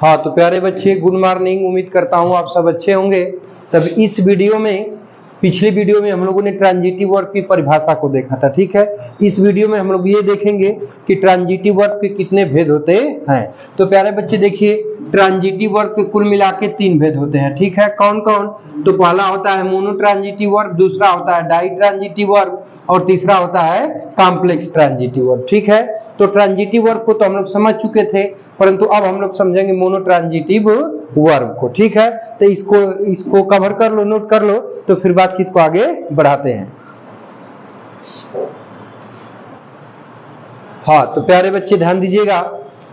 हाँ तो प्यारे बच्चे, गुड मॉर्निंग। उम्मीद करता हूँ आप सब अच्छे होंगे। तब इस वीडियो में, पिछली वीडियो में हम लोगों ने ट्रांजिटिव वर्ब की परिभाषा को देखा था, ठीक है। इस वीडियो में हम लोग ये देखेंगे कि ट्रांजिटिव वर्ब के कितने भेद होते हैं। तो प्यारे बच्चे देखिए, ट्रांजिटिव वर्ब के कुल मिला के 3 भेद होते हैं, ठीक है। कौन कौन? तो पहला होता है मोनो ट्रांजिटिव वर्ब, दूसरा होता है डाई ट्रांजिटिव वर्ब और तीसरा होता है कॉम्प्लेक्स ट्रांजिटिव वर्ब, ठीक है। तो ट्रांजिटिव वर्ब को तो हम लोग समझ चुके थे, परंतु अब हम लोग समझेंगे मोनो ट्रांजिटिव वर्ब को, ठीक है। तो इसको कवर कर लो, नोट कर लो, तो फिर बातचीत को आगे बढ़ाते हैं। हाँ तो प्यारे बच्चे ध्यान दीजिएगा,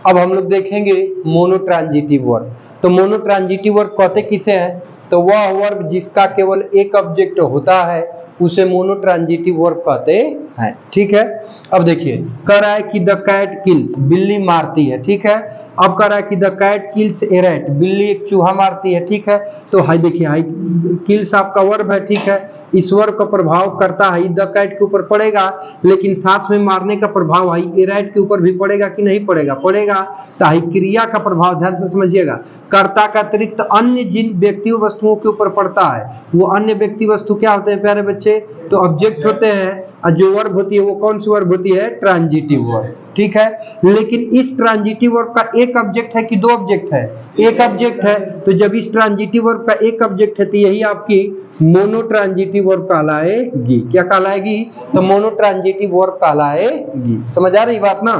अब हम लोग देखेंगे मोनो ट्रांजिटिव वर्ब। तो मोनो ट्रांजिटिव वर्ब कहते किसे हैं? तो वह वर्ब जिसका केवल एक ऑब्जेक्ट होता है उसे मोनो ट्रांजिटिव वर्ब कहते हैं, ठीक है। अब देखिए, कह रहा है कि द कैट किल्स, बिल्ली मारती है, ठीक है। अब कह रहा है कि the cat kills a rat, बिल्ली एक चूहा मारती है, ठीक है। तो हाई देखिए, हाई किल्स आपका वर्ब है, ठीक है। इस वर्ब का प्रभाव करता है द कैट के ऊपर पड़ेगा, लेकिन साथ में मारने का प्रभाव हाई ए रैट के ऊपर भी पड़ेगा कि नहीं पड़ेगा? पड़ेगा। तो हाई क्रिया का प्रभाव ध्यान से समझिएगा, कर्ता का अतिरिक्त अन्य जिन व्यक्तियों वस्तुओं के ऊपर पड़ता है वो अन्य व्यक्ति वस्तु क्या होते हैं प्यारे बच्चे? तो ऑब्जेक्ट होते हैं। और जो वर्ब होती है वो कौन सी वर्ब होती है? ट्रांजिटिव वर्ब, ठीक है। लेकिन इस ट्रांजिटिव वर्ब का एक ऑब्जेक्ट है कि 2 ऑब्जेक्ट है? एक ऑब्जेक्ट है। तो जब इस ट्रांजिटिव वर्ब का एक ऑब्जेक्ट है तो यही आपकी मोनो ट्रांजिटिव वर्ब कहलाएगी। क्या कहलाएगी? तो मोनो ट्रांजिटिव वर्ब कहलाएगी। समझ आ रही बात ना?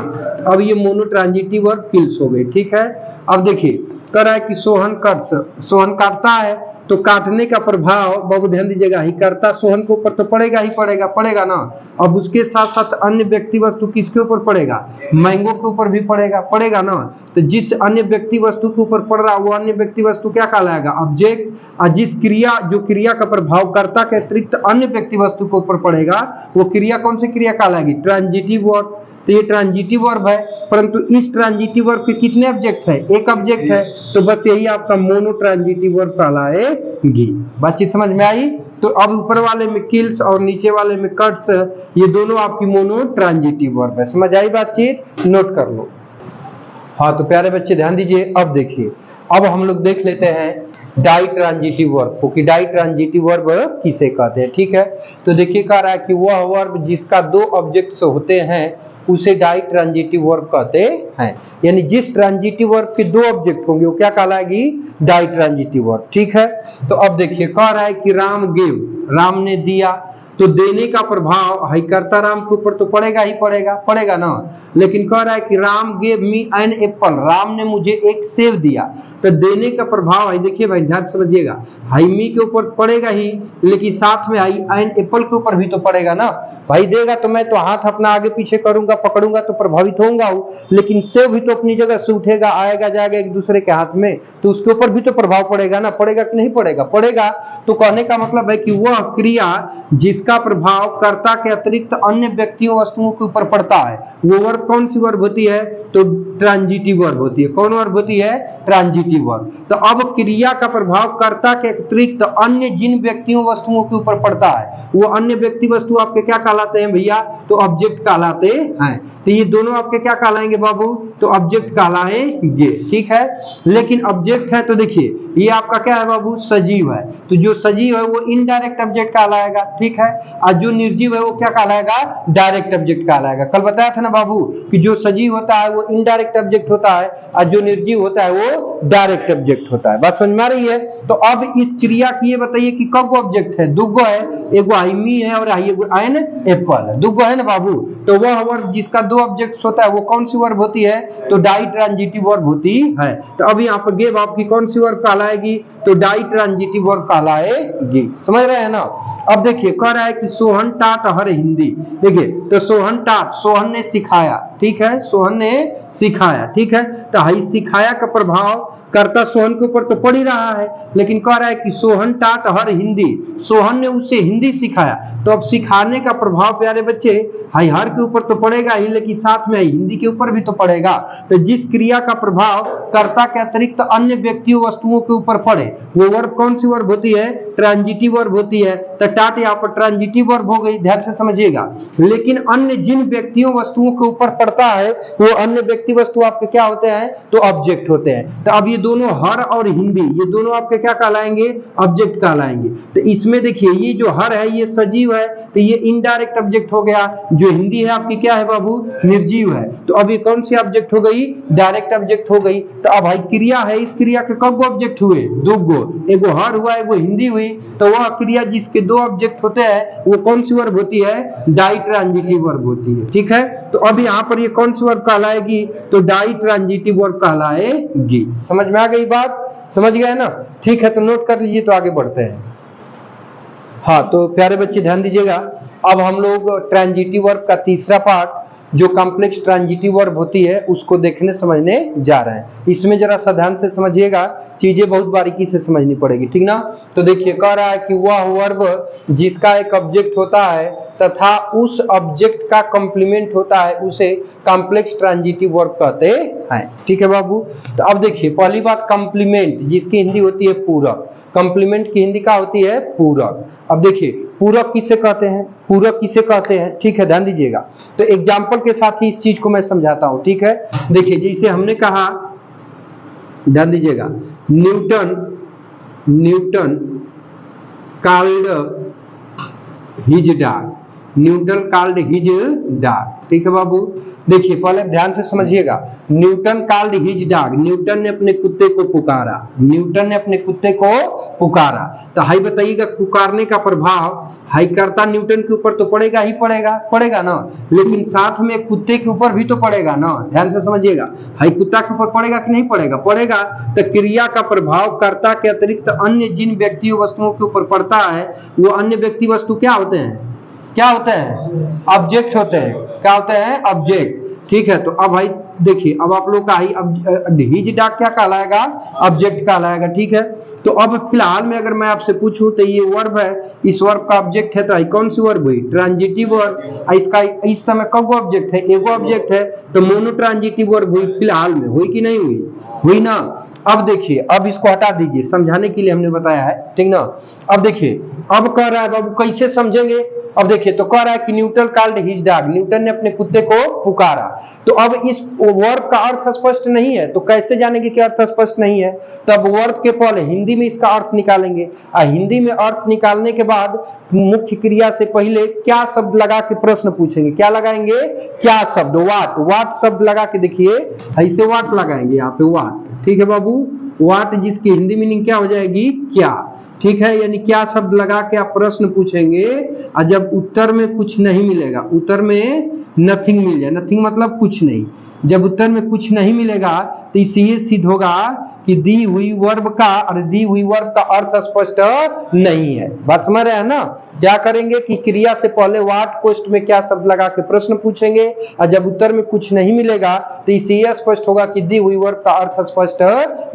अब ये मोनो ट्रांजिटिव वर्ब किल्स हो गई, ठीक है। अब देखिए, कह रहा है कि सोहन कट्स, सोहन काटता है, तो काटने का प्रभाव बाबू ध्यान दीजिएगा, ही करता सोहन के ऊपर तो पड़ेगा ही पड़ेगा, पड़ेगा ना। अब उसके साथ साथ अन्य व्यक्ति वस्तु किसके ऊपर पड़ेगा? मैंगो के ऊपर भी पड़ेगा, पड़ेगा ना। तो जिस अन्य व्यक्ति वस्तु के ऊपर पड़ रहा वो अन्य व्यक्ति वस्तु क्या कहलाएगा? ऑब्जेक्ट। और जिस क्रिया, जो क्रिया का प्रभाव कर्ता के अतिरिक्त अन्य व्यक्ति वस्तु के ऊपर पड़ेगा वो क्रिया कौन सी क्रिया कहलाएगी? Transitive verb. तो ये ट्रांजिटिव वर्ब है, परंतु इस ट्रांजिटिव वर्ब के कितने ऑब्जेक्ट है? एक ऑब्जेक्ट है। तो बस यही आपका मोनो ट्रांजिटिव वर्ब कहलाएगी। बातचीत समझ में आई? तो अब ऊपर वाले में किल्स और नीचे वाले में कट्स, ये दोनों आपकी मोनो ट्रांजिटिव वर्ब है। समझ आई बातचीत? नोट कर लो। हाँ तो प्यारे बच्चे ध्यान दीजिए, अब देखिए, अब हम लोग देख लेते हैं डाई ट्रांजिटिव वर्ब को, कि डाई ट्रांजिटिव वर्ब किसे कहते हैं, ठीक है। तो देखिए, कह रहा है कि वह वर्ब जिसका 2 ऑब्जेक्ट्स होते हैं उसे डाई ट्रांजिटिव वर्ब कहते हैं। यानी जिस ट्रांजिटिव वर्ब के 2 ऑब्जेक्ट होंगे वो क्या कहलाएगी? डाई ट्रांजिटिव वर्ब, ठीक है। तो अब देखिए, कह रहा है कि राम गेव, राम ने दिया, तो देने का प्रभाव हाई कर्ता राम के ऊपर तो पड़ेगा ही पड़ेगा, पड़ेगा ना। लेकिन कह रहा है कि Ram gave me an apple, Ram ने मुझे एक सेब दिया, तो देने का प्रभाव हाई देखिए भाई, ध्यान समझिएगा, हाई मी के ऊपर पड़ेगा ही, लेकिन साथ में हाई एन एप्पल के ऊपर भी तो पड़ेगा ना। भाई देगा तो मैं तो हाथ अपना आगे पीछे करूंगा, पकड़ूंगा तो प्रभावित होऊंगा, लेकिन सेब भी तो अपनी जगह से उठेगा, आएगा जाएगा एक दूसरे के हाथ में, तो उसके ऊपर भी तो प्रभाव पड़ेगा ना। पड़ेगा कि नहीं पड़ेगा? पड़ेगा। तो कहने का मतलब है कि वह क्रिया जिसका प्रभाव कर्ता के अतिरिक्त अन्य व्यक्तियों वस्तुओं के ऊपर पड़ता है वो वर्ब कौन सी वर्ब होती है? तो ट्रांजिटिव वर्ब होती है। कौन वर्ब होती है? Transitive verb. तो अब क्रिया का प्रभाव कर्ता के अतिरिक्त अन्य जिन व्यक्तियों वस्तुओं के ऊपर पड़ता है वो अन्य व्यक्ति वस्तु आपके क्या कहलाते हैं भैया? तो ऑब्जेक्ट कहलाते हैं। तो ये दोनों आपके क्या कहलाएंगे बाबू? तो ऑब्जेक्ट कहलाएंगे, ठीक है। लेकिन ऑब्जेक्ट है तो देखिए, ये आपका क्या है बाबू? सजीव है। तो जो सजीव है वो इनडायरेक्ट ऑब्जेक्ट कहलाएगा, ठीक है। और जो निर्जीव है वो क्या कहलाएगा? डायरेक्ट ऑब्जेक्ट कहलाएगा। कल बताया था ना बाबू कि जो सजीव होता है वो इनडायरेक्ट ऑब्जेक्ट होता है और जो निर्जीव होता है वो डायरेक्ट ऑब्जेक्ट होता है। बात समझ में आ रही है? तो अब इस क्रिया की ये बताइए कि कब ऑब्जेक्ट है? 2 है, एगो आईमी है और एगो एन एप्पल है। 2 है ना बाबू। तो वह वर्ब जिसका 2 ऑब्जेक्ट्स होता है वो कौन सी वर्ब होती है? तो डाई ट्रांजिटिव वर्ब होती है। तो अब यहाँ पर गेव आपकी कौन सी वर्ब कहलाएगी? तो डाई ट्रांजिटिव वर्ब कहलाएगी। समझ रहे हैं ना? अब देखिए, कह रहा है कि सोहन टाट हर हिंदी। देखिए, तो सोहन टाट, सोहन ने सिखाया, ठीक है, सोहन ने सिखाया, ठीक है। तो हाई सिखाया का प्रभाव कर्ता सोहन के ऊपर तो पड़ ही रहा है, लेकिन कह रहा है कि सोहन टाट हर हिंदी, सोहन ने उसे हिंदी सिखाया। तो अब सिखाने का प्रभाव प्यारे बच्चे हाई हर के ऊपर तो पड़ेगा ही, लेकिन साथ में हिंदी के ऊपर भी तो पड़ेगा। तो जिस क्रिया का प्रभाव कर्ता के अतिरिक्त अन्य व्यक्तियों वस्तुओं के ऊपर पड़े वो वर्ब कौन सी वर्ब होती है? ट्रांजिटिव वर्ब होती है। तो टाट यहाँ पर ट्रांजिटिव वर्ब हो गई, ध्यान से समझिएगा। लेकिन अन्य जिन व्यक्तियों वस्तुओं के ऊपर पड़ता पड़ता है वो अन्य व्यक्ति वस्तु आपके क्या होते हैं, तो ऑब्जेक्ट होते हैं। तो अब ये दोनों हर और हिंदी ये दोनों आपके क्या कहलाएंगे, ऑब्जेक्ट कहलाएंगे। तो इसमें देखिए ये जो हर है ये सजीव है, तो ये इनडायरेक्ट ऑब्जेक्ट हो गया। जो हिंदी है आपकी क्या है बाबू, निर्जीव है। तो अब ये कौन सी ऑब्जेक्ट हो गई, डायरेक्ट ऑब्जेक्ट हो गई। तो अब भाई क्रिया है, इस क्रिया के कब ऑब्जेक्ट हुए, दो गो, एगो हर हुआ एगो हिंदी हुई। तो वह क्रिया जिसके दो ऑब्जेक्ट होते हैं वो कौन सी वर्ब होती है, डाई ट्रांजिटिव वर्ब होती है। ठीक है, तो अब यहाँ पर ये कौन सी वर्ब कहलाएगी, तो डाई ट्रांजिटिव वर्ब कहलाएगी। समझ में आ गई बात, समझ गए ना। ठीक है, तो नोट कर लीजिए, तो आगे बढ़ते हैं। हाँ, तो प्यारे बच्चे ध्यान दीजिएगा, अब हम लोग ट्रांजिटिव वर्ब का तीसरा पार्ट जो कॉम्प्लेक्स ट्रांजिटिव वर्ब होती है उसको देखने समझने जा रहे हैं। इसमें जरा सा ध्यान से समझिएगा, चीजें बहुत बारीकी से समझनी पड़ेगी, ठीक ना। तो देखिए कह रहा है कि वह वर्ब जिसका एक ऑब्जेक्ट होता है तथा उस ऑब्जेक्ट का कॉम्प्लीमेंट होता है उसे कॉम्प्लेक्स ट्रांजिटिव वर्ब कहते हैं। ठीक है बाबू। तो अब देखिए पहली बात, कॉम्प्लीमेंट जिसकी हिंदी होती है पूरक, कॉम्प्लीमेंट की हिंदी क्या होती है, पूरक। अब देखिए पूरक किसे कहते हैं, पूरक किसे कहते हैं, ठीक है ध्यान दीजिएगा। तो एग्जाम्पल के साथ ही इस चीज को मैं समझाता हूं, ठीक है। देखिए जैसे हमने कहा, ध्यान दीजिएगा, Newton called his dog, Newton called his dog. ठीक है बाबू, देखिए पहले ध्यान से समझिएगा, Newton called his dog, Newton ने अपने कुत्ते को पुकारा, न्यूटन ने अपने कुत्ते को पुकारा। तो हाई बताइएगा, पुकारने का प्रभाव हाई करता न्यूटन के ऊपर तो पड़ेगा ही पड़ेगा ना, लेकिन साथ में कुत्ते के ऊपर भी तो पड़ेगा ना। ध्यान से समझिएगा, हाई कुत्ता के ऊपर पड़ेगा कि नहीं पड़ेगा। तो क्रिया का प्रभाव कर्ता के अतिरिक्त अन्य जिन व्यक्तियों वस्तुओं के ऊपर पड़ता है वो अन्य व्यक्ति वस्तु क्या होते हैं, ऑब्जेक्ट होते हैं। क्या होते हैं, ऑब्जेक्ट। ठीक है, तो अब भाई देखिए, अब आप लोग का हिज डॉग क्या कहलाएगा, ऑब्जेक्ट कहलाएगा। ठीक है, तो अब फिलहाल में अगर मैं आपसे पूछूं तो ये वर्ब है, इस वर्ब का ऑब्जेक्ट है, तो कौन सी वर्ब हुई, ट्रांजिटिव वर्ब। इसका इस समय कब ऑब्जेक्ट है, एगो ऑब्जेक्ट है, तो मोनो ट्रांजिटिव वर्ब हुई फिलहाल में, हुई कि नहीं हुई ना। अब देखिए, अब इसको हटा दीजिए, समझाने के लिए हमने बताया है, ठीक ना। अब देखिए, अब कह रहा है बाबू कैसे समझेंगे। अब देखिए, तो कह रहा है कि Newton called his dog, Newton ने अपने कुत्ते को पुकारा। तो अब इस वर्ब का अर्थ स्पष्ट नहीं है, तो कैसे जानेंगे कि अर्थ स्पष्ट नहीं है। तब वर्ब के पहले हिंदी में इसका अर्थ निकालेंगे, और हिंदी में अर्थ निकालने के बाद मुख्य क्रिया से पहले क्या शब्द लगा के प्रश्न पूछेंगे। क्या लगाएंगे, क्या शब्द, वाट शब्द लगा के देखिए, ऐसे वाट लगाएंगे यहाँ पे, वाट। ठीक है बाबू, वाट जिसकी हिंदी मीनिंग क्या हो जाएगी, क्या। ठीक है, यानी क्या शब्द लगा के आप प्रश्न पूछेंगे, और जब उत्तर में कुछ नहीं मिलेगा, उत्तर में नथिंग मिल जाए, नथिंग मतलब कुछ नहीं, जब उत्तर में कुछ नहीं मिलेगा तो इससे सिद्ध होगा कि दी हुई वर्ब का और दी हुई वर्ब का अर्थ स्पष्ट नहीं है। बात समझ रहे हैं ना। क्या करेंगे कि क्रिया से पहले व्हाट पोस्ट में क्या शब्द लगा के प्रश्न पूछेंगे, और जब उत्तर में कुछ नहीं मिलेगा तो इससे यह स्पष्ट होगा कि दी हुई वर्ब का अर्थ स्पष्ट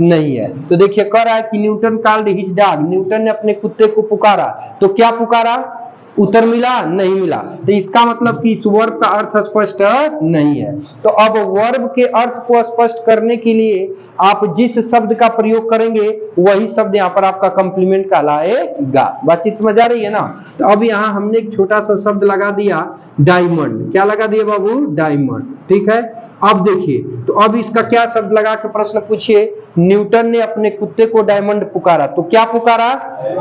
नहीं है। तो देखिए कह रहा है कि Newton called his dog, Newton ने अपने कुत्ते को पुकारा। तो क्या पुकारा, उत्तर मिला, नहीं मिला, तो इसका मतलब कि इस वर्ब का अर्थ स्पष्ट नहीं है। तो अब वर्ब के अर्थ को स्पष्ट करने के लिए आप जिस शब्द का प्रयोग करेंगे वही शब्द यहाँ पर आपका कॉम्प्लीमेंट कहलाएगा। बातचीत समझ आ रही है ना। तो अब यहाँ हमने एक छोटा सा शब्द लगा दिया, डायमंड। क्या लगा दिया बाबू, डायमंड। ठीक है, अब देखिए, तो अब इसका क्या शब्द लगा के प्रश्न पूछिए, न्यूटन ने अपने कुत्ते को डायमंड पुकारा। तो क्या पुकारा,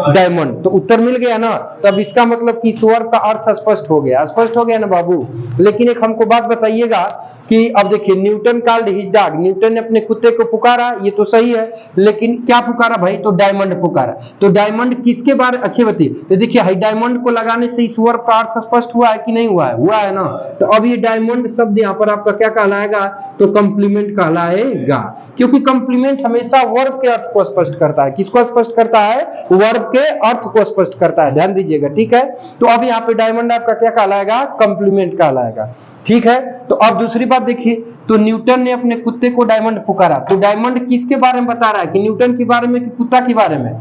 डायमंड। तो उत्तर मिल गया ना। तो अब इसका मतलब कि इस वर्ब का अर्थ स्पष्ट हो गया ना बाबू। लेकिन एक हमको बात बताइएगा कि अब देखिए, Newton called his dog, Newton ने अपने कुत्ते को पुकारा, ये तो सही है, लेकिन क्या पुकारा भाई, तो डायमंड पुकारा। तो डायमंड किसके बारे, अच्छे बताइए। तो देखिए डायमंड को लगाने से इस वर्ब का अर्थ स्पष्ट हुआ है कि नहीं हुआ है ना। तो अब ये डायमंड शब्द यहाँ पर आपका क्या कहलाएगा, तो कॉम्प्लीमेंट कहलाएगा, क्योंकि कॉम्प्लीमेंट हमेशा वर्ब के अर्थ को स्पष्ट करता है। किसको स्पष्ट करता है, वर्ब के अर्थ को स्पष्ट करता है, ध्यान दीजिएगा। ठीक है, तो अब यहाँ पे डायमंड आपका क्या कहलाएगा, कॉम्प्लीमेंट कहलाएगा। ठीक है, तो अब दूसरी बात देखिए, तो न्यूटन ने अपने कुत्ते को डायमंड पुकारा। तो डायमंड किसके बारे में बता रहा है, कि न्यूटन के बारे में कि कुत्ता के बारे में,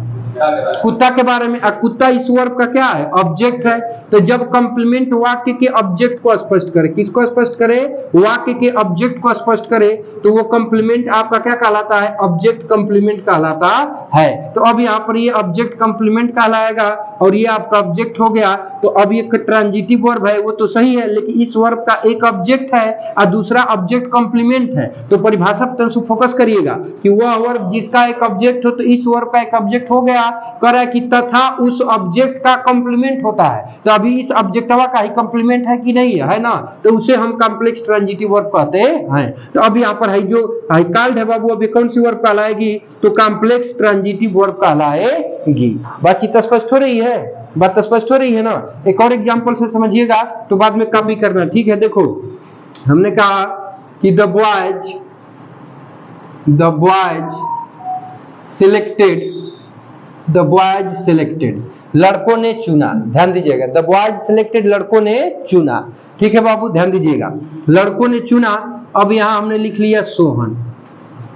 कुत्ता के बारे में। कुत्ता इस वर्ब का क्या है, ऑब्जेक्ट है। तो जब कंप्लीमेंट वाक्य के ऑब्जेक्ट को स्पष्ट करे, किसको स्पष्ट करे, वाक्य के ऑब्जेक्ट को स्पष्ट करे, तो वो कंप्लीमेंट आपका क्या कहलाता है, ऑब्जेक्ट कंप्लीमेंट कहलाता है। तो अब यहाँ पर ये ऑब्जेक्ट कंप्लीमेंट कहलाएगा और ये आपका ऑब्जेक्ट हो गया। तो अब ये ट्रांजिटिव वर्ब है वो तो सही है, लेकिन इस वर्ब का एक ऑब्जेक्ट है और दूसरा ऑब्जेक्ट कॉम्प्लीमेंट है। तो परिभाषा पर तो फोकस करिएगा कि वह वर्ब जिसका एक ऑब्जेक्ट हो, तो इस वर्ब का एक ऑब्जेक्ट हो गया, कह रहा है कि तथा उस ऑब्जेक्ट का कॉम्प्लीमेंट होता है। तो अभी इस ऑब्जेक्टवा का ही कॉम्प्लीमेंट है कि नहीं है ना, तो उसे हम कॉम्प्लेक्स ट्रांजिटिव वर्ब कहते हैं। तो अब यहाँ पर है जो कॉल्ड है बाबू, अभी कौन सी वर्ब कहलाएगी, तो कॉम्प्लेक्स ट्रांजिटिव वर्ब कहलाएगी। बातचीत स्पष्ट हो रही है, बात स्पष्ट हो रही है ना। एक और एग्जांपल से समझिएगा तो बाद में कॉपी करना, ठीक है। देखो हमने कहा कि द बॉयज सिलेक्टेड, लड़कों ने चुना, ध्यान दीजिएगा, द बॉयज सिलेक्टेड, लड़कों ने चुना, ठीक है बाबू, ध्यान दीजिएगा, लड़कों ने चुना। अब यहां हमने लिख लिया Sohan,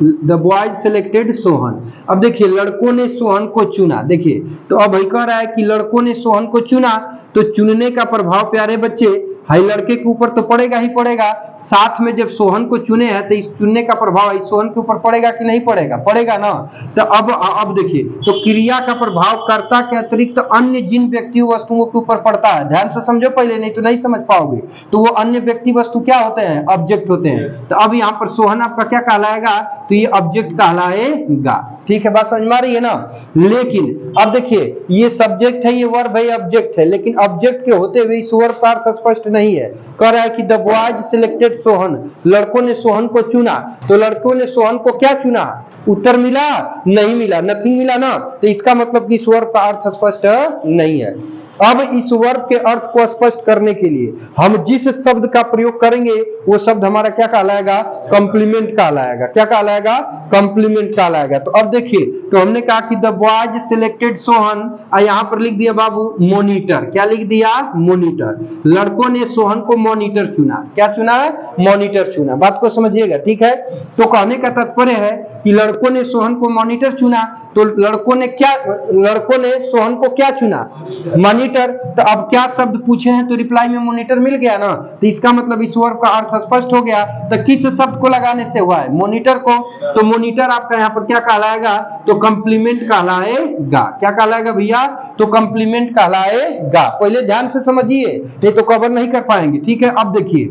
the boys selected Sohan. अब देखिए लड़कों ने सोहन को चुना, देखिए तो अब भाई कह रहा है कि लड़कों ने सोहन को चुना, तो चुनने का प्रभाव प्यारे बच्चे हाई लड़के के ऊपर तो पड़ेगा ही पड़ेगा, साथ में जब सोहन को चुने हैं तो इस चुनने का प्रभाव इस सोहन के ऊपर पड़ेगा कि नहीं पड़ेगा, पड़ेगा ना। तो अब देखिए तो क्रिया का प्रभाव कर्ता के अतिरिक्त तो अन्य जिन व्यक्ति वस्तुओं के ऊपर पड़ता है, ध्यान से समझो पहले, नहीं तो नहीं समझ पाओगे। तो वो अन्य व्यक्ति वस्तु क्या होते हैं, ऑब्जेक्ट होते हैं। तो अब यहाँ पर सोहन आपका क्या कहलाएगा, तो ये ऑब्जेक्ट कहलाएगा, ठीक है, बात समझ में आ रही है ना। लेकिन अब देखिए ये सब्जेक्ट है, ये वर्ब है, ऑब्जेक्ट है, लेकिन ऑब्जेक्ट के होते हुए इस वर्ब का अर्थ स्पष्ट नहीं है। कह रहा है कि द बॉयज सिलेक्टेड सोहन, लड़कों ने सोहन को चुना, तो लड़कों ने सोहन को क्या चुना, उत्तर मिला नहीं मिला, नथिंग मिला ना, तो इसका मतलब कि इस वर्ब का अर्थ स्पष्ट नहीं है। अब इस वर्ब के अर्थ को स्पष्ट करने के लिए हम जिस शब्द का प्रयोग करेंगे वो शब्द हमारा क्या कहलाएगा, कॉम्प्लीमेंट कहलाएगा। क्या कहलाएगा, कॉम्प्लीमेंट कहलाएगा। तो अब देखिए तो हमने कहा कि द बॉयज सिलेक्टेड सोहन, और यहां पर लिख दिया बाबू मॉनिटर, क्या लिख दिया, मॉनिटर, लड़कों ने सोहन को मॉनिटर चुना, क्या चुना है, मॉनिटर चुना। बात को समझिएगा, ठीक है। तो कहने का तात्पर्य है कि लड़कों ने सोहन को मॉनिटर चुना, तो लड़कों ने सोहन को क्या चुना, मॉनिटर। तो अब क्या शब्द पूछे हैं तो रिप्लाई में मॉनिटर मिल गया ना, तो इसका मतलब इस वर्ब का अर्थ स्पष्ट हो गया। तो किस शब्द को लगाने से हुआ है, मॉनिटर को, तो मॉनिटर आपका यहाँ पर क्या कहलाएगा, तो कॉम्प्लीमेंट कहलाएगा। क्या कहलाएगा भैया, तो कॉम्प्लीमेंट कहलाएगा। पहले ध्यान से समझिए, नहीं तो कवर नहीं कर पाएंगे, ठीक है। अब देखिए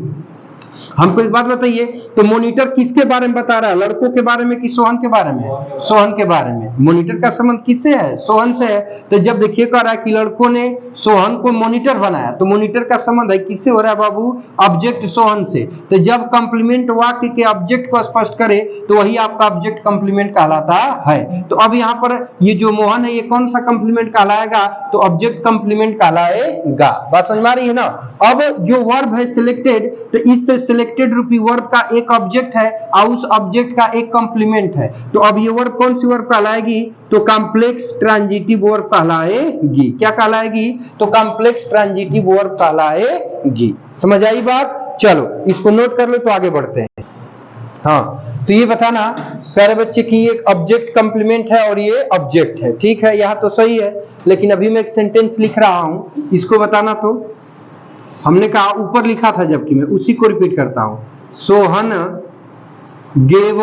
हमको एक बात बताइए, तो मॉनिटर किसके बारे में बता रहा है, लड़कों के बारे में कि सोहन के बारे में, सोहन के बारे में। मॉनिटर का संबंध किससे है, सोहन से है। तो जब देखिए कह रहा है कि लड़कों ने सोहन को मॉनिटर बनाया, तो मॉनिटर का संबंध है किससे हो रहा है बाबू, ऑब्जेक्ट सोहन से। तो जब कंप्लीमेंट वाक्य के ऑब्जेक्ट को स्पष्ट करे तो वही आपका ऑब्जेक्ट कंप्लीमेंट कहलाता है। तो अब यहाँ पर ये जो मोहन है ये कौन सा कंप्लीमेंट कहलाएगा, तो ऑब्जेक्ट कंप्लीमेंट कहलाएगा। बात समझ में आ रही है ना। अब जो वर्ब है सिलेक्टेड, तो इससे सिलेक्टेड रूपी वर्ब का एक ऑब्जेक्ट है और उस ऑब्जेक्ट का एक कॉम्प्लीमेंट है। तो अब ये वर्ब कौन सी वर्ब कहलाएगी, तो कॉम्प्लेक्स ट्रांजिटिव वर्ब कहलाएगी। क्या कहलाएगी, तो कॉम्प्लेक्स ट्रांजिटिव वर्ब कहलाएगी। समझ आई बात, चलो इसको नोट कर लो तो आगे बढ़ते हैं। हाँ तो ये बताना प्यारे बच्चे कि ये ऑब्जेक्ट कॉम्प्लीमेंट है और ये ऑब्जेक्ट है, ठीक है, यहाँ तो सही है। लेकिन अभी मैं एक सेंटेंस लिख रहा हूं, इसको बताना। तो हमने कहा ऊपर लिखा था, जबकि मैं उसी को रिपीट करता हूं, सोहन गेव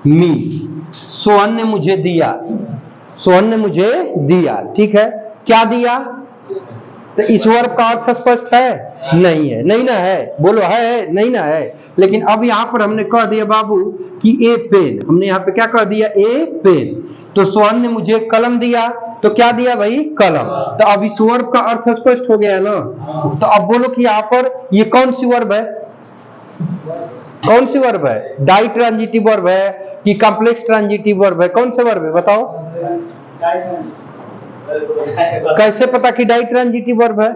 मी, सोहन ने मुझे दिया, सोहन ने मुझे दिया, ठीक है। क्या दिया, तो इस वर्ब का अर्थ स्पष्ट है, नहीं है, नहीं ना है, बोलो है, नहीं ना है। लेकिन अब यहाँ पर हमने कह दिया बाबू कि ए पेन, हमने यहाँ पे क्या कह दिया, ए पेन। तो सोहन ने मुझे कलम दिया, तो क्या दिया भाई, कलम। तो अब इस वर्ब का अर्थ स्पष्ट हो गया ना। तो अब बोलो कि यहाँ पर ये कौन सी वर्ब है, कौन सी वर्ब है, डाई ट्रांजिटिव वर्ब है कि कॉम्प्लेक्स ट्रांजिटिव वर्ब है, कौन सा वर्ब है बताओ। कैसे पता कि डाई ट्रांजिटिव वर्ब है,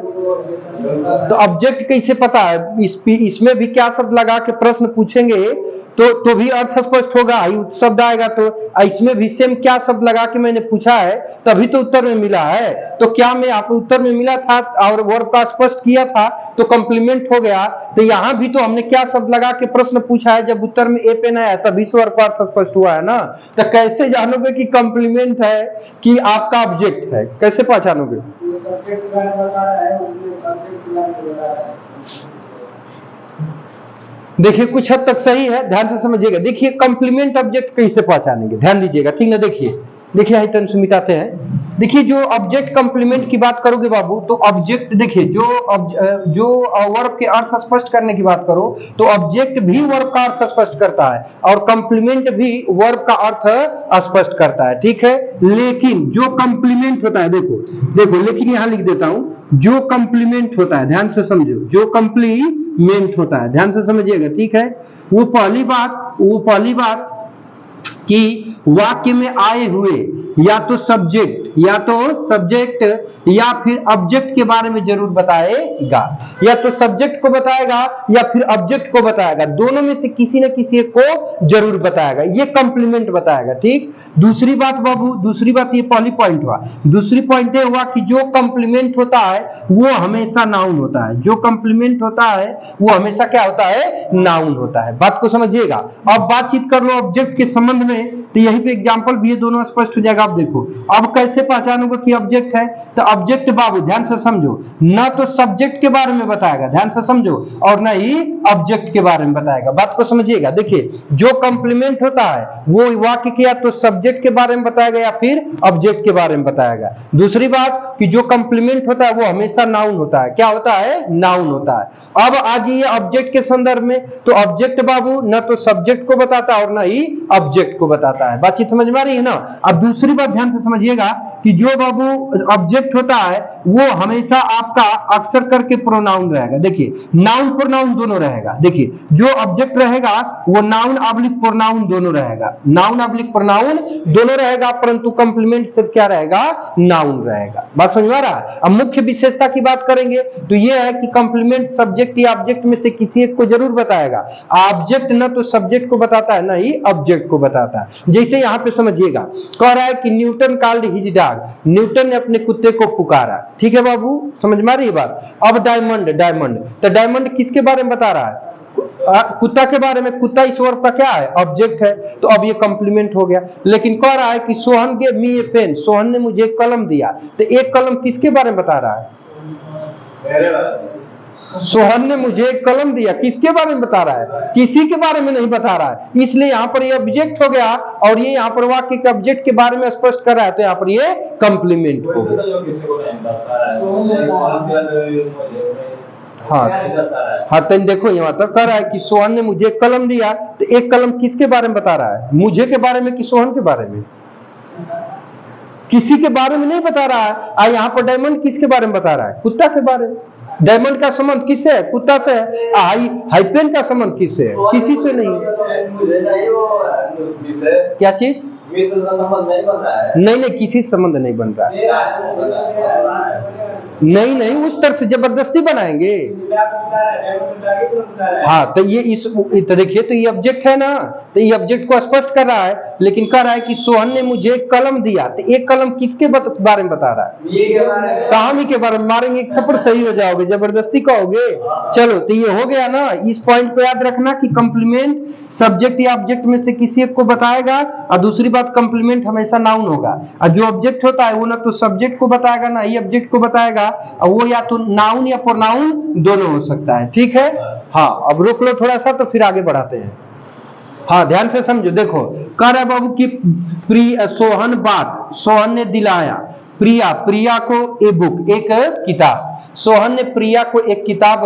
तो ऑब्जेक्ट कैसे पता है, इसमें भी क्या शब्द लगा के प्रश्न पूछेंगे तो भी अर्थ स्पष्ट होगा, शब्द आएगा। तो इसमें भी सेम क्या शब्द लगा के मैंने पूछा है तभी तो उत्तर में मिला है। तो क्या मैं आपको उत्तर में मिला था और वर्ब का स्पष्ट किया था तो कॉम्प्लीमेंट हो गया। तो यहाँ भी तो हमने क्या शब्द लगा के प्रश्न पूछा है, जब उत्तर में ए पेन आया तभी वर्ब का अर्थ स्पष्ट हुआ है ना। तो कैसे जानोगे कि कॉम्प्लीमेंट है कि आपका ऑब्जेक्ट है, कैसे पहचानोगे। देखिए कुछ हद तक सही है, ध्यान से समझिएगा। देखिए कॉम्प्लीमेंट ऑब्जेक्ट कैसे पहचानेंगे, ध्यान दीजिएगा, ठीक ना। देखिए देखिए सुमिताते हैं, देखिए जो ऑब्जेक्ट कंप्लीमेंट की बात करोगे बाबू, तो ऑब्जेक्ट देखिए जो वर्ब के अर्थ स्पष्ट करने की बात करो तो ऑब्जेक्ट भी वर्ब का अर्थ स्पष्ट करता है और कंप्लीमेंट भी वर्ब का अर्थ स्पष्ट करता है, ठीक है। लेकिन जो कंप्लीमेंट होता है, देखो लेकिन यहां लिख देता हूं, जो कंप्लीमेंट होता है, ध्यान से समझो, जो कंप्लीमेंट होता है, ध्यान से समझिएगा, ठीक है। वो पहली बात कि वाक्य में आए हुए या तो सब्जेक्ट या फिर ऑब्जेक्ट के बारे में जरूर बताएगा, या तो सब्जेक्ट को बताएगा या फिर ऑब्जेक्ट को बताएगा, दोनों में से किसी न किसी एक को जरूर बताएगा, ये कंप्लीमेंट बताएगा, ठीक। दूसरी बात बाबू, दूसरी बात, ये पहली पॉइंट हुआ। दूसरी पॉइंट ये हुआ कि जो कंप्लीमेंट होता है वो हमेशा नाउन होता है, जो कंप्लीमेंट होता है वो हमेशा क्या होता है, नाउन होता है। बात को समझिएगा। अब बातचीत कर लो ऑब्जेक्ट के संबंध में, तो यहीं पे एग्जांपल भी है, दोनों स्पष्ट हो जाएगा। आप देखो अब कैसे पहचानोगे कि ऑब्जेक्ट है, तो ऑब्जेक्ट बाबू ध्यान से समझो, ना तो सब्जेक्ट के बारे में बताएगा, ध्यान से समझो, और ना ही ऑब्जेक्ट के बारे में बताएगा। बात को समझिएगा। देखिए जो कंप्लीमेंट होता है वो वाक्य के या तो सब्जेक्ट के बारे में बताएगा या फिर ऑब्जेक्ट के बारे में बताएगा। दूसरी बात कि जो कंप्लीमेंट होता है वो हमेशा नाउन होता है, क्या होता है, नाउन होता है। अब आ जाइए ऑब्जेक्ट के संदर्भ में, तो ऑब्जेक्ट बाबू ना तो सब्जेक्ट को बताता है और ना ही ऑब्जेक्ट को बताता है। बातचीत समझ में आ रही है ना। अब दूसरी बात ध्यान से समझिएगा कि जो बाबू ऑब्जेक्ट होता है वो हमेशा आपका अक्सर करके प्रोनाउन रहेगा। देखिए नाउन प्रोनाउन दोनों रहेगा। देखिए जो ऑब्जेक्ट रहेगा वो नाउन ऑब्लिक प्रोनाउन दोनों रहेगा, नाउन ऑब्लिक प्रोनाउन दोनों रहेगा, परंतु कंप्लीमेंट सिर्फ क्या रहेगा, नाउन रहेगा। बात समझ में आ रहा है। अब मुख्य विशेषता की बात करेंगे तो ये है कि कंप्लीमेंट सब्जेक्ट या ऑब्जेक्ट में से किसी एक को जरूर बताएगा। ऑब्जेक्ट ना तो सब्जेक्ट को बताता है ना ही ऑब्जेक्ट को बताता है। जैसे यहां पे समझिएगा, कह रहा है कि Newton called his dog, Newton ने अपने कुत्ते को पुकारा, ठीक है बाबू, समझ में आ रही है बात। अब डायमंड, तो डायमंड किसके बारे में बता रहा है, कुत्ता के बारे में। कुत्ता इस वर्ब का क्या है, ऑब्जेक्ट है, तो अब ये कंप्लीमेंट हो गया। लेकिन कह रहा है कि सोहन गेव मी ए पेन, सोहन ने मुझे एक कलम दिया, तो एक कलम किसके बारे में बता रहा है, सोहन ने मुझे एक कलम दिया, किसके बारे में बता रहा है, किसी के बारे में नहीं बता रहा है, इसलिए यहाँ पर ये ऑब्जेक्ट हो गया और ये यहाँ पर वाक्य के ऑब्जेक्ट के बारे में स्पष्ट कर रहा है, तो यहाँ पर ये कंप्लीमेंट हो गया। हाँ तो देखो यहाँ तक कह रहा है कि सोहन ने मुझे एक कलम दिया, तो एक कलम किसके बारे में बता रहा है, मुझे के बारे में कि सोहन के बारे में, किसी के बारे में नहीं बता रहा है। और यहाँ पर डायमंड किसके बारे में बता रहा है, कुत्ता के बारे में। डायमंड का संबंध किससे है, कुत्ता से है। हाइपेन का संबंध किससे है, किसी से नहीं। क्या चीज, नहीं किसी से संबंध नहीं बन रहा है, नहीं उस तरह से जबरदस्ती बनाएंगे। हाँ तो ये इस तो देखिए, तो ये ऑब्जेक्ट है ना, तो ये ऑब्जेक्ट को स्पष्ट कर रहा है, लेकिन कह रहा है कि सोहन ने मुझे कलम दिया, तो एक कलम किसके बारे में बता रहा है, कहानी के बारे में। मारेंगे एक थप्पड़ सही हो जाओगे, जबरदस्ती कहोगे। चलो तो ये हो गया ना। इस पॉइंट को याद रखना कि कंप्लीमेंट सब्जेक्ट या ऑब्जेक्ट में से किसी एक को बताएगा, और दूसरी बात कंप्लीमेंट हमेशा नाउन होगा, और जो ऑब्जेक्ट होता है वो ना तो सब्जेक्ट को बताएगा ना ही ऑब्जेक्ट को बताएगा, और वो या तो नाउन या प्रोनाउन दोनों हो सकता है, ठीक है। हाँ अब रोक लो थोड़ा सा, तो फिर आगे बढ़ाते हैं। हाँ ध्यान से समझो। देखो कह रहा है बाबू की सोहन ने दिलाया प्रिया को ए बुक, एक किताब, सोहन ने प्रिया को एक किताब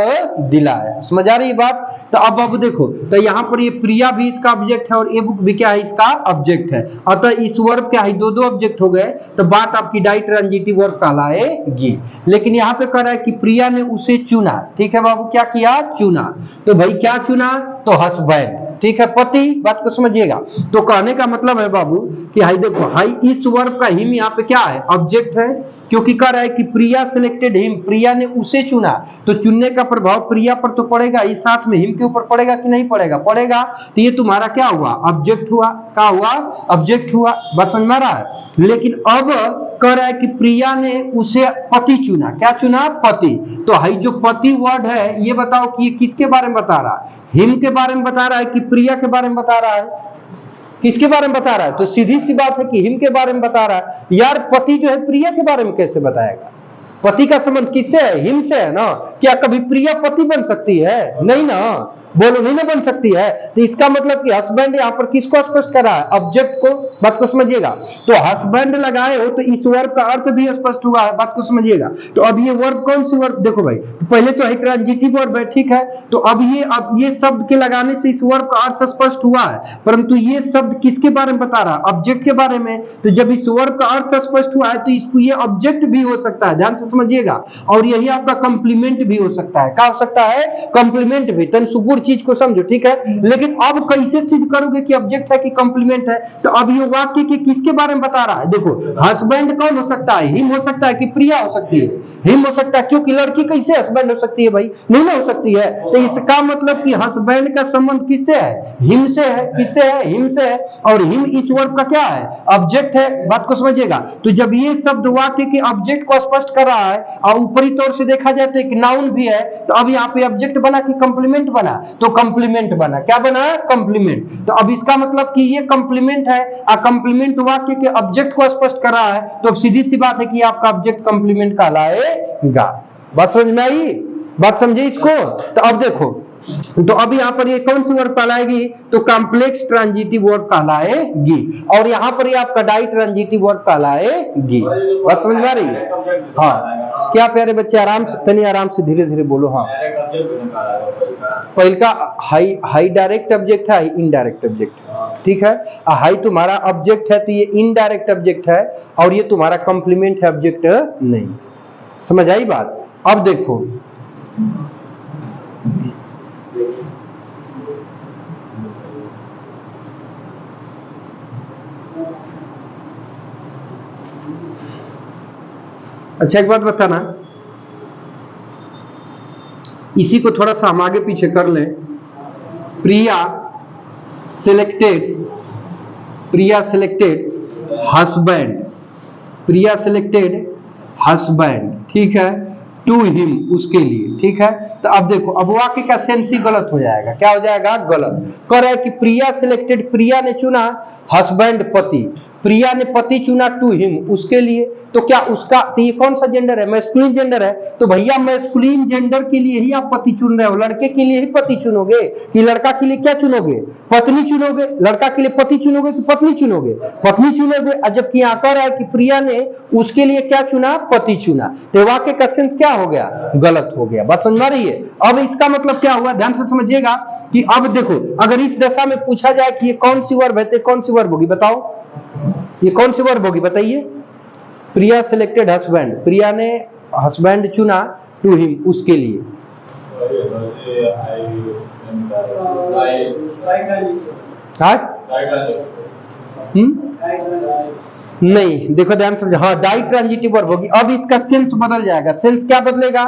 दिलाया। समझ आ रही बात। तो अब बाबू देखो, तो यहाँ पर ये प्रिया भी इसका ऑब्जेक्ट है और ए बुक भी क्या है, इसका ऑब्जेक्ट है। अतः इस वर्ब क्या है, दो ऑब्जेक्ट हो गए, तो बात आपकी डाई ट्रांजिटिव वर्ब कहलाएगी। लेकिन यहाँ पे कह रहा है कि प्रिया ने उसे चुना, ठीक है बाबू, क्या किया, चुना। तो भाई क्या चुना, तो हस्बैंड, ठीक है, पति। बात को समझिएगा। तो कहने का मतलब है बाबू कि हाई देखो, हाई इस वर्ब का हिम यहाँ पे क्या है, ऑब्जेक्ट है, क्योंकि कह रहा है कि प्रिया सिलेक्टेड हिम, प्रिया ने उसे चुना, तो चुनने का प्रभाव प्रिया पर तो पड़ेगा, इस साथ में हिम के ऊपर पड़ेगा कि नहीं पड़ेगा, पड़ेगा। तो ये तुम्हारा क्या हुआ, ऑब्जेक्ट हुआ, क्या हुआ, ऑब्जेक्ट हुआ। बात समझ में आ रहा है। लेकिन अब कह रहा है कि प्रिया ने उसे पति चुना, क्या चुना, पति। तो हाई जो पति वर्ड है, ये बताओ कि ये किसके बारे में बता रहा है, हिम के बारे में बता रहा है कि प्रिया के बारे में बता रहा है, किसके बारे में बता रहा है। तो सीधी सी बात है कि हिम के बारे में बता रहा है। यार पति जो है प्रिया के बारे में कैसे बताएगा, पति का संबंध किससे है? हिम से है ना। क्या कभी प्रिया पति बन सकती है? नहीं ना, बोलो नहीं ना बन सकती है। तो इसका मतलब कि हस्बैंड यहाँ पर किसको स्पष्ट कर रहा है? ऑब्जेक्ट को। बात को समझिएगा। तो हस्बैंड लगाए हो तो इस वर्ब का अर्थ भी स्पष्ट हुआ है। बात को समझिएगा। तो अब ये वर्ब कौन सी वर्ब? देखो भाई, तो पहले तो है ट्रांजिटिव वर्ब है, ठीक है। तो अब ये शब्द के लगाने से इस वर्ब का अर्थ स्पष्ट हुआ है, परंतु ये शब्द किसके बारे में बता रहा है? ऑब्जेक्ट के बारे में। तो जब इस वर्ब का अर्थ स्पष्ट हुआ है तो इसको ये ऑब्जेक्ट भी हो सकता है, ध्यान से समझिएगा। और यही आपका कंप्लीमेंट भी हो सकता है। क्या हो सकता है? कंप्लीमेंट भी। तन सुगुर चीज को समझो, ठीक है। लेकिन अब कैसे सिद्ध करोगे कि ऑब्जेक्ट है कि कंप्लीमेंट है? तो अब ये वाक्य के किसके बारे में बता रहा है? देखो, हस्बैंड कौन हो सकता है? हिम हो सकता है कि प्रिया हो सकती है? हिम हो सकता है, क्योंकि लड़की कैसे हस्बैंड हो सकती है भाई? नहीं ना हो सकती है। तो इसका मतलब कि हस्बैंड का संबंध किससे है? हिम से है। किससे है? हिम से है। और हिम इस वर्ब का क्या है? ऑब्जेक्ट है। बात को समझिएगा। तो जब ये शब्द वाक्य के ऑब्जेक्ट को स्पष्ट कर रहा है और ऊपरी तौर से देखा जाए तो एक नाउन भी है, तो अब यहाँ पे ऑब्जेक्ट बना कि कंप्लीमेंट बना? तो कंप्लीमेंट बना। क्या बना? कंप्लीमेंट। तो अब इसका मतलब कि ये कंप्लीमेंट है और कंप्लीमेंट वाक्य के ऑब्जेक्ट को स्पष्ट कर रहा है, तो अब सीधी सी बात है कि आपका ऑब्जेक्ट कंप्लीमेंट कहलाएगा। बात समझ में आई? बात समझे इसको? तो अब देखो, तो अब यहाँ पर ये कौन सी वर्ब कहलाएगी? तो कॉम्प्लेक्स ट्रांजिटिव वर्ब कहलाएगी। और यहाँ पर ये आपका डाई ट्रांजिटिव वर्ब कहलाएगी। बात समझ में आ रही है? हाँ, क्या प्यारे बच्चे, आराम से, तनी आराम से, धीरे धीरे बोलो। हाँ, पहले का हाई डायरेक्ट ऑब्जेक्ट है, इनडायरेक्ट ऑब्जेक्ट, ठीक है। हाई तुम्हारा ऑब्जेक्ट है तो ये इनडायरेक्ट ऑब्जेक्ट है, और ये तुम्हारा कंप्लीमेंट है, ऑब्जेक्ट नहीं। समझ आई बात? अब देखो, अच्छा एक बात बताना, इसी को थोड़ा सा हम आगे पीछे कर लें। प्रिया सेलेक्टेड हस्बैंड, प्रिया सेलेक्टेड हस्बैंड, ठीक है, टू हिम, उसके लिए, ठीक है। तो अब देखो, अब वाक्य का सेंस ही गलत हो जाएगा। क्या हो जाएगा? गलत। कह रहा है कि प्रिया सेलेक्टेड, प्रिया ने चुना हस्बैंड पति, प्रिया ने पति चुना टू हिम, उसके लिए। तो क्या उसका, तो ये कौन सा जेंडर है? मैस्कुलिन जेंडर है। तो भैया मैस्कुलिन जेंडर के लिए ही आप पति चुन रहे हो, लड़के के लिए ही पति चुनोगे कि लड़का के लिए क्या चुनोगे? पत्नी चुनोगे। लड़का के लिए पति चुनोगे कि पत्नी चुनोगे? पत्नी चुनोगे। जबकि यहाँ कह रहा है कि प्रिया ने उसके लिए क्या चुना? पति चुना। तो वाक्य का सेंस क्या हो गया? गलत हो गया। बात समझ में आ रही है? अब इसका मतलब क्या हुआ? ध्यान से समझिएगा कि अब देखो, अगर इस दशा में पूछा जाए कि ये कौन सी वर्ब है, तो कौन सी वर्ब होगी? बताओ, ये कौन सी वर्ब होगी? बताइए। प्रिया सेलेक्टेड हस्बैंड, प्रिया ने हस्बैंड चुना टू हिम, उसके लिए। नहीं, देखो ध्यान से समझो। हाँ, डाई ट्रांजिटिव वर्ब होगी। अब इसका सेंस बदल जाएगा। सेंस क्या बदलेगा?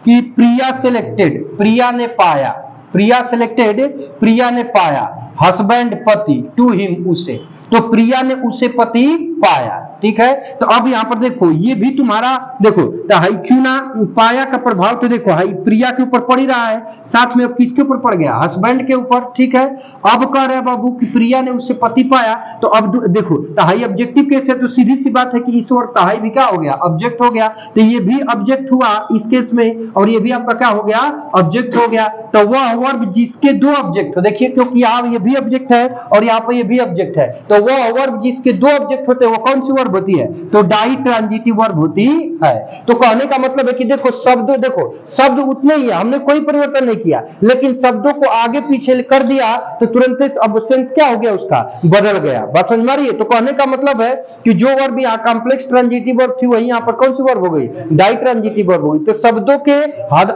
कि प्रिया सेलेक्टेड, प्रिया ने पाया, प्रिया सेलेक्टेड, प्रिया ने पाया हस्बैंड पति, टू हिम, उसे। तो प्रिया ने उसे पति पाया, ठीक है। तो अब यहाँ पर देखो, ये भी तुम्हारा देखो, तो हाई चुना, पाया का प्रभाव तो देखो हाई प्रिया के ऊपर पड़ ही रहा है, साथ में अब किसके ऊपर पड़ गया? हस्बैंड के ऊपर, ठीक है। अब कह रहे बाबू कि प्रिया ने उससे पति पाया, तो अब देखो, तो हाई ऑब्जेक्टिव केस है, तो सीधी सी बात है कि इस वर्ग का हाई भी क्या हो गया? ऑब्जेक्ट हो गया। तो ये भी ऑब्जेक्ट हुआ इस केस में, और ये भी आपका क्या हो गया? ऑब्जेक्ट हो गया। तो वह वर्ब जिसके दो ऑब्जेक्ट हो, देखिए, क्योंकि यहाँ ये भी ऑब्जेक्ट है और यहाँ पर ये भी ऑब्जेक्ट है, तो वह वर्ब जिसके दो ऑब्जेक्ट होते हैं वो कौन सी वर्ब होती है? तो डाई ट्रांजिटिव वर्ब होती है। तो कहने का मतलब है कि देखो, शब्द उतने ही है, हमने कोई परिवर्तन नहीं किया, लेकिन शब्दों को आगे पीछे कर दिया तो तुरंत अब सेंस क्या हो गया? उसका बदल गया। बात समझ में आ रही है? तो कहने का मतलब है कि जो वर्ब यहाँ कॉम्प्लेक्स ट्रांजिटिव वर्ब थी, वही यहाँ पर कौन सी वर्ब हो गई? डाई ट्रांजिटिव वर्ब हो गई। तो शब्दों के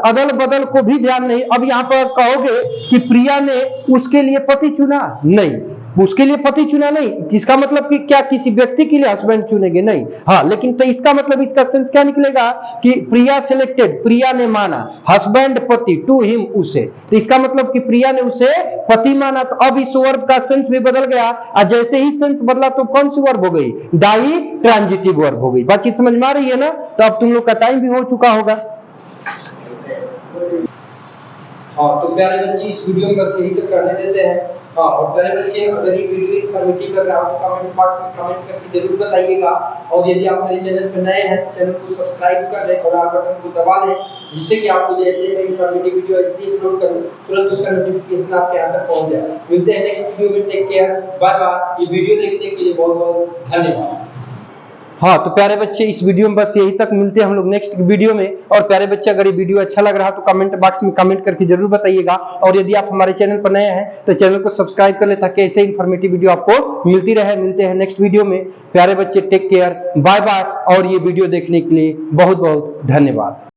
अदल बदल को भी ध्यान नहीं। अब यहाँ पर कहोगे कि प्रिया ने उसके लिए पति चुना, नहीं, उसके लिए पति चुना नहीं, इसका मतलब कि क्या किसी व्यक्ति के लिए हस्बैंड चुनेंगे? नहीं। हाँ, लेकिन तो इसका मतलब, इसका सेंस क्या निकलेगा कि प्रिया सेलेक्टेड, प्रिया ने माना हस्बैंड पति, टू हिम, उसे। तो इसका मतलब कि प्रिया ने उसे पति माना। तो अब इस वर्ब का सेंस भी बदल गया, और जैसे ही सेंस बदला तो कौन सी वर्ब हो गई? डाई ट्रांजिटिव वर्ब हो गई। बातचीत समझ में आ रही है ना? तो अब तुम लोग का टाइम भी हो चुका होगा। हाँ, तो प्यारे बच्चे, इस वीडियो में बस यही तो करने देते हैं। हाँ, और प्यारे बच्चे, अगर ये वीडियो इन्फॉर्मेटिव लग रहा हो तो कमेंट बॉक्स में कमेंट करके जरूर बताइएगा। और यदि आप मेरे चैनल पर नए हैं तो चैनल को सब्सक्राइब कर लें और आप बटन को दबा लें, जिससे कि आपको जैसे मैं इन्फॉर्मेटिव वीडियो ऐसे अपलोड करूं तुरंत उसका नोटिफिकेशन आपके यहाँ तक पहुंच जाए। मिलते हैं नेक्स्ट वीडियो में, टेक केयर, बाय बाय। ये वीडियो देखने के लिए बहुत बहुत धन्यवाद। हाँ, तो प्यारे बच्चे, इस वीडियो में बस यही तक। मिलते हैं हम लोग नेक्स्ट वीडियो में। और प्यारे बच्चे, अगर ये वीडियो अच्छा लग रहा तो कमेंट बॉक्स में कमेंट करके जरूर बताइएगा। और यदि आप हमारे चैनल पर नए हैं तो चैनल को सब्सक्राइब कर ले, ताकि ऐसे इन्फॉर्मेटिव वीडियो आपको मिलती रहे। मिलते हैं नेक्स्ट वीडियो में। प्यारे बच्चे, टेक केयर, बाय बाय। और ये वीडियो देखने के लिए बहुत बहुत धन्यवाद।